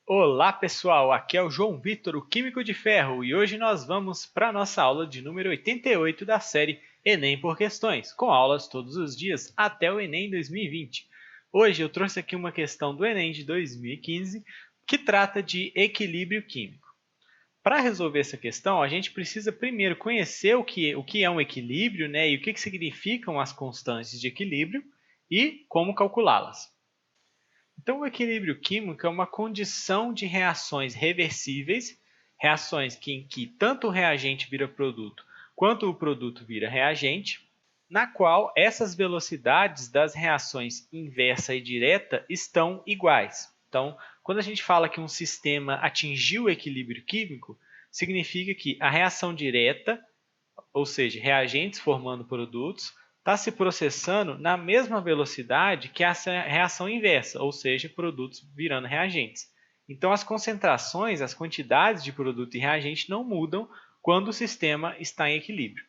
Olá pessoal, aqui é o João Vitor, o Químico de Ferro, e hoje nós vamos para a nossa aula de número 88 da série Enem por Questões, com aulas todos os dias até o Enem 2020. Hoje eu trouxe aqui uma questão do Enem de 2015 que trata de equilíbrio químico. Para resolver essa questão, a gente precisa primeiro conhecer o que é um equilíbrio, né, e o que significam as constantes de equilíbrio e como calculá-las. Então, o equilíbrio químico é uma condição de reações reversíveis, reações em que tanto o reagente vira produto quanto o produto vira reagente, na qual essas velocidades das reações inversa e direta estão iguais. Então, quando a gente fala que um sistema atingiu o equilíbrio químico, significa que a reação direta, ou seja, reagentes formando produtos, está se processando na mesma velocidade que a reação inversa, ou seja, produtos virando reagentes. Então, as concentrações, as quantidades de produto e reagente não mudam quando o sistema está em equilíbrio.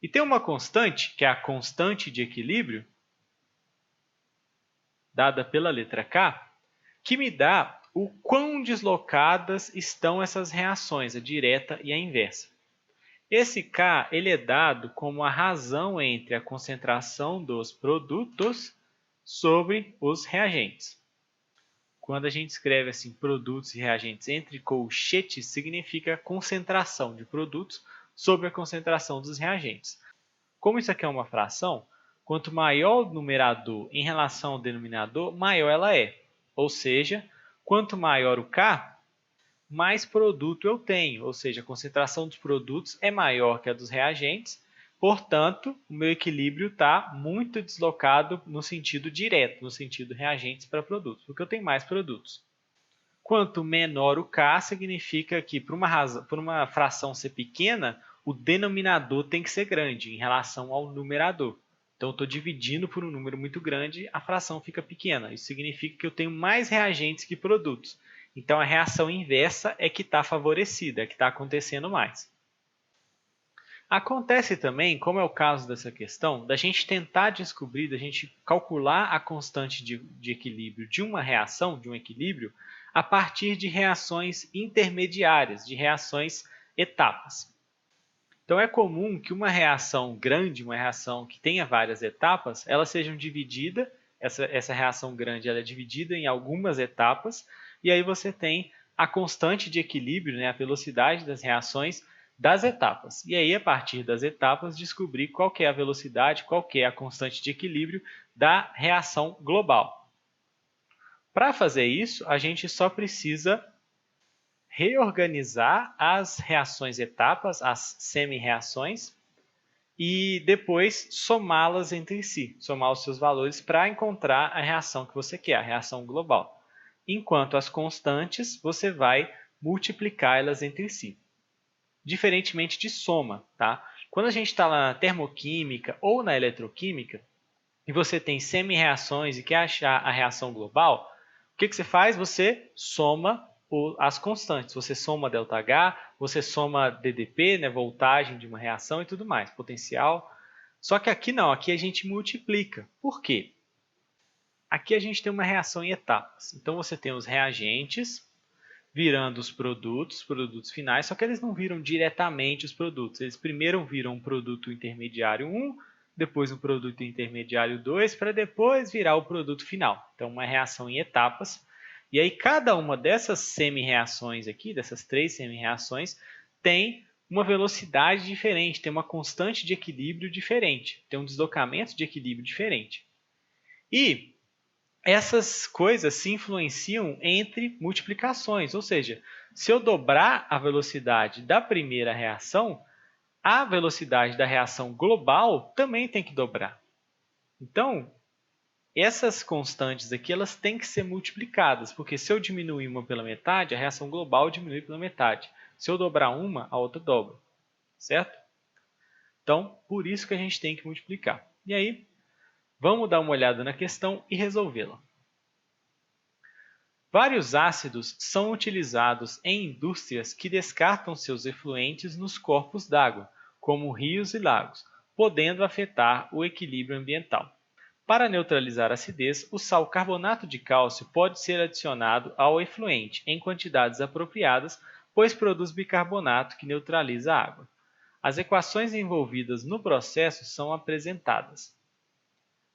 E tem uma constante, que é a constante de equilíbrio, dada pela letra K, que me dá o quão deslocadas estão essas reações, a direta e a inversa. Esse K ele é dado como a razão entre a concentração dos produtos sobre os reagentes. Quando a gente escreve assim produtos e reagentes entre colchetes, significa concentração de produtos sobre a concentração dos reagentes. Como isso aqui é uma fração, quanto maior o numerador em relação ao denominador, maior ela é. Ou seja, quanto maior o K, mais produto eu tenho, ou seja, a concentração dos produtos é maior que a dos reagentes, portanto, o meu equilíbrio está muito deslocado no sentido direto, no sentido reagentes para produtos, porque eu tenho mais produtos. Quanto menor o K, significa que, por uma fração ser pequena, o denominador tem que ser grande em relação ao numerador. Então, eu estou dividindo por um número muito grande, a fração fica pequena. Isso significa que eu tenho mais reagentes que produtos. Então, a reação inversa é que está favorecida, é que está acontecendo mais. Acontece também, como é o caso dessa questão, da gente tentar descobrir, da gente calcular a constante de equilíbrio de uma reação, de um equilíbrio, a partir de reações intermediárias, de reações etapas. Então, é comum que uma reação grande, uma reação que tenha várias etapas, elas sejam divididas, essa reação grande ela é dividida em algumas etapas, e aí você tem a constante de equilíbrio, né, a velocidade das reações das etapas. E aí, a partir das etapas, descobrir qual que é a velocidade, qual que é a constante de equilíbrio da reação global. Para fazer isso, a gente só precisa reorganizar as reações etapas, as semi-reações, e depois somá-las entre si, somar os seus valores para encontrar a reação que você quer, a reação global. Enquanto as constantes, você vai multiplicá-las entre si. Diferentemente de soma, tá? Quando a gente está na termoquímica ou na eletroquímica, e você tem semi-reações e quer achar a reação global, o que você faz? Você soma as constantes. Você soma ΔH, você soma DDP, né, voltagem de uma reação e tudo mais, potencial. Só que aqui não, aqui a gente multiplica. Por quê? Aqui a gente tem uma reação em etapas. Então você tem os reagentes virando os produtos finais, só que eles não viram diretamente os produtos. Eles primeiro viram um produto intermediário 1, depois um produto intermediário 2, para depois virar o produto final. Então, uma reação em etapas. E aí, cada uma dessas semi-reações aqui, dessas três semi-reações, tem uma velocidade diferente, tem uma constante de equilíbrio diferente, tem um deslocamento de equilíbrio diferente. E essas coisas se influenciam entre multiplicações, ou seja, se eu dobrar a velocidade da primeira reação, a velocidade da reação global também tem que dobrar. Então, essas constantes aqui elas têm que ser multiplicadas, porque se eu diminuir uma pela metade, a reação global diminui pela metade. Se eu dobrar uma, a outra dobra, certo? Então, por isso que a gente tem que multiplicar. E aí, vamos dar uma olhada na questão e resolvê-la. Vários ácidos são utilizados em indústrias que descartam seus efluentes nos corpos d'água, como rios e lagos, podendo afetar o equilíbrio ambiental. Para neutralizar a acidez, o sal carbonato de cálcio pode ser adicionado ao efluente em quantidades apropriadas, pois produz bicarbonato que neutraliza a água. As equações envolvidas no processo são apresentadas.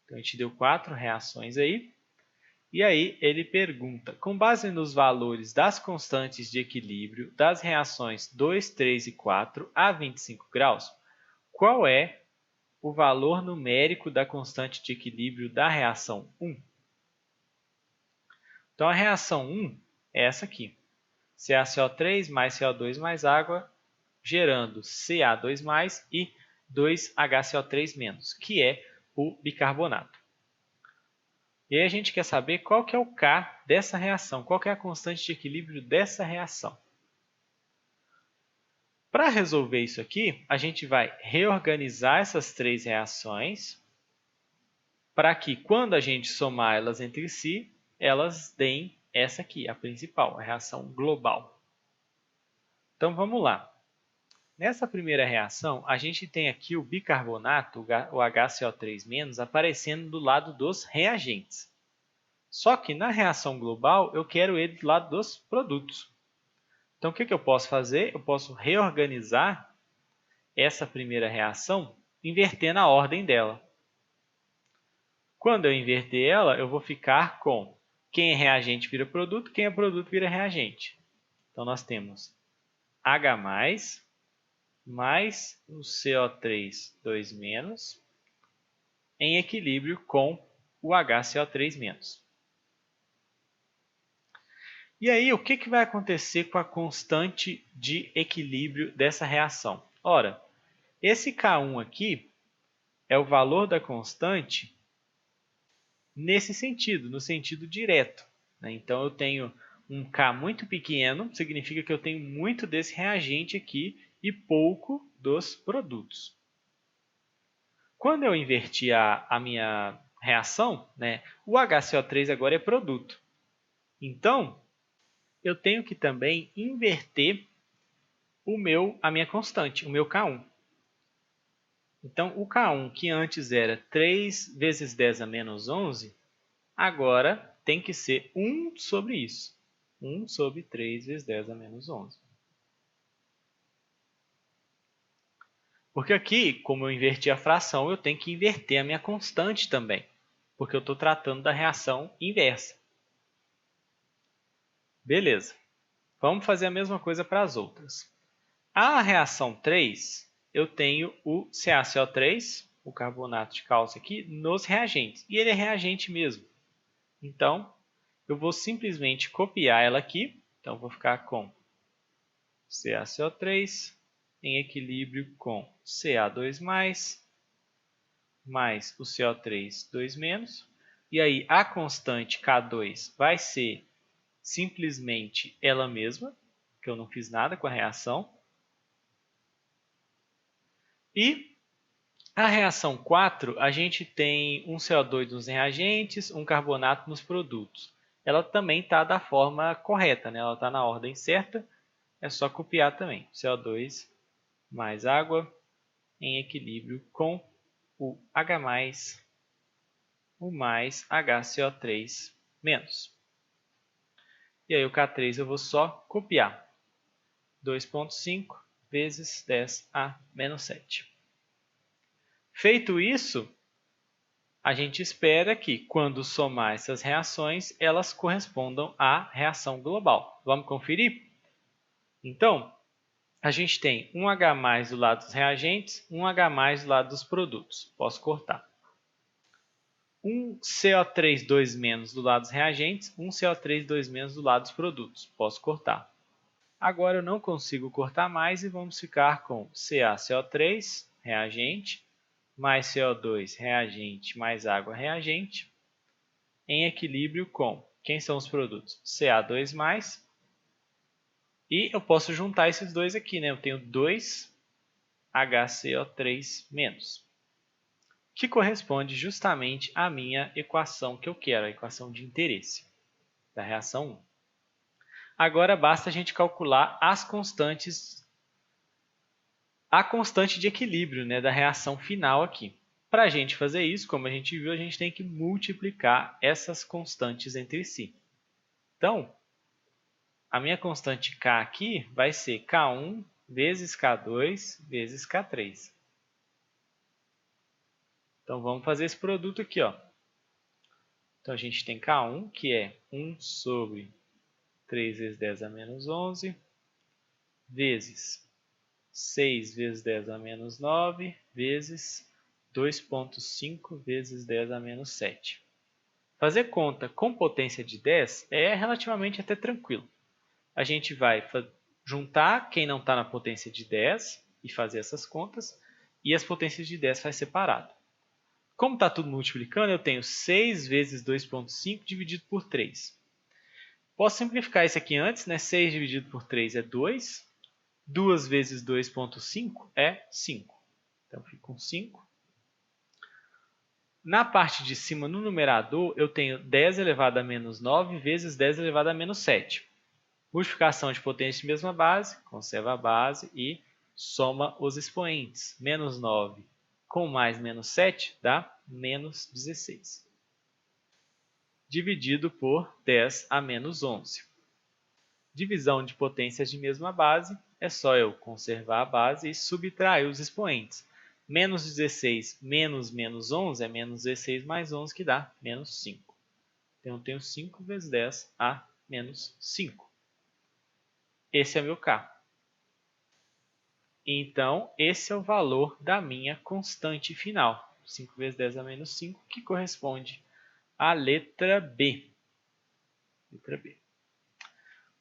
Então, a gente deu 4 reações aí. E aí ele pergunta, com base nos valores das constantes de equilíbrio das reações 2, 3 e 4 a 25 graus, qual é o valor numérico da constante de equilíbrio da reação 1? Então, a reação 1 é essa aqui. CaCO3 mais CO2 mais água, gerando Ca2+, e 2HCO3-, que é o bicarbonato. E aí a gente quer saber qual que é o K dessa reação, qual que é a constante de equilíbrio dessa reação. Para resolver isso aqui, a gente vai reorganizar essas 3 reações para que, quando a gente somar elas entre si, elas deem essa aqui, a principal, a reação global. Então, vamos lá. Nessa primeira reação, a gente tem aqui o bicarbonato, o HCO3-, aparecendo do lado dos reagentes. Só que na reação global, eu quero ele do lado dos produtos. Então, o que eu posso fazer? Eu posso reorganizar essa primeira reação invertendo a ordem dela. Quando eu inverter ela, eu vou ficar com quem é reagente vira produto, quem é produto vira reagente. Então, nós temos H+, mais o CO3 2-, em equilíbrio com o HCO3-. E aí, o que vai acontecer com a constante de equilíbrio dessa reação? Ora, esse K1 aqui é o valor da constante nesse sentido, no sentido direto. Então, eu tenho um K muito pequeno, significa que eu tenho muito desse reagente aqui e pouco dos produtos. Quando eu inverti a minha reação, o HCO3 agora é produto. Então, eu tenho que também inverter a minha constante, o meu K1. Então, o K1, que antes era 3 vezes 10 a menos 11, agora tem que ser 1 sobre isso. 1 sobre 3 vezes 10 a menos 11. Porque aqui, como eu inverti a fração, eu tenho que inverter a minha constante também, porque eu estou tratando da reação inversa. Beleza. Vamos fazer a mesma coisa para as outras. A reação 3, eu tenho o CaCO3, o carbonato de cálcio aqui, nos reagentes. E ele é reagente mesmo. Então, eu vou simplesmente copiar ela aqui. Então, vou ficar com CaCO3 em equilíbrio com Ca2+, mais o CO3 2-. E aí, a constante K2 vai ser simplesmente ela mesma, que eu não fiz nada com a reação. E a reação 4, a gente tem um CO2 nos reagentes, um carbonato nos produtos. Ela também está da forma correta, ela está na ordem certa, é só copiar também. CO2 mais água em equilíbrio com o H+, o mais HCO3-. E aí o K3 eu vou só copiar. 2,5 vezes 10 a menos 7. Feito isso, a gente espera que, quando somar essas reações, elas correspondam à reação global. Vamos conferir? Então, a gente tem um H+ do lado dos reagentes, um H+ do lado dos produtos. Posso cortar. Um CO3 2- do lado dos reagentes, um CO3 2- do lado dos produtos. Posso cortar. Agora eu não consigo cortar mais e vamos ficar com CaCO3, reagente, mais CO2, reagente, mais água, reagente, em equilíbrio com, quem são os produtos? Ca2+, e eu posso juntar esses dois aqui, Eu tenho 2HCO3-, que corresponde justamente à minha equação que eu quero, a equação de interesse da reação 1. Agora basta a gente calcular as constantes, a constante de equilíbrio da reação final aqui. Para a gente fazer isso, como a gente viu, a gente tem que multiplicar essas constantes entre si. Então, a minha constante K aqui vai ser K1 vezes K2 vezes K3. Então, vamos fazer esse produto aqui, ó. Então, a gente tem K1, que é 1 sobre 3 vezes 10 a menos 11, vezes 6 vezes 10 a menos 9, vezes 2,5 vezes 10 a menos 7. Fazer conta com potência de 10 é relativamente até tranquilo. A gente vai juntar quem não está na potência de 10 e fazer essas contas, e as potências de 10 faz separado. Como está tudo multiplicando, eu tenho 6 vezes 2,5 dividido por 3. Posso simplificar isso aqui antes, né? 6 dividido por 3 é 2. 2 vezes 2,5 é 5. Então, fica com 5. Na parte de cima, no numerador, eu tenho 10 elevado a menos 9 vezes 10 elevado a menos 7. Multiplicação de potência de mesma base, conserva a base e soma os expoentes. Menos 9 com mais menos 7 dá menos 16. Dividido por 10 a menos 11. Divisão de potências de mesma base, é só eu conservar a base e subtrair os expoentes. Menos 16 menos menos 11 é menos 16 mais 11, que dá menos 5. Então, eu tenho 5 vezes 10 a menos 5. Esse é meu K. Então, esse é o valor da minha constante final. 5 vezes 10 a menos 5, que corresponde à letra B. Letra B.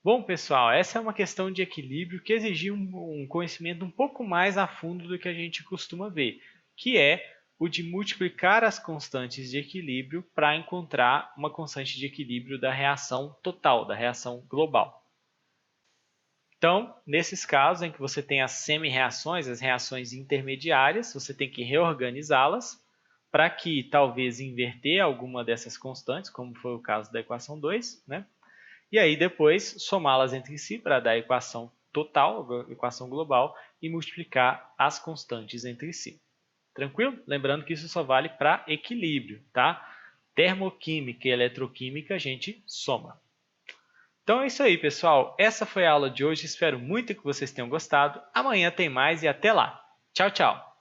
Bom, pessoal, essa é uma questão de equilíbrio que exigia um conhecimento um pouco mais a fundo do que a gente costuma ver, que é o de multiplicar as constantes de equilíbrio para encontrar uma constante de equilíbrio da reação total, da reação global. Então, nesses casos em que você tem as semi-reações, as reações intermediárias, você tem que reorganizá-las para que talvez inverter alguma dessas constantes, como foi o caso da equação 2, né? E aí depois somá-las entre si para dar a equação total, a equação global, e multiplicar as constantes entre si. Tranquilo? Lembrando que isso só vale para equilíbrio, tá? Termoquímica e eletroquímica a gente soma. Então é isso aí, pessoal. Essa foi a aula de hoje. Espero muito que vocês tenham gostado. Amanhã tem mais e até lá. Tchau, tchau.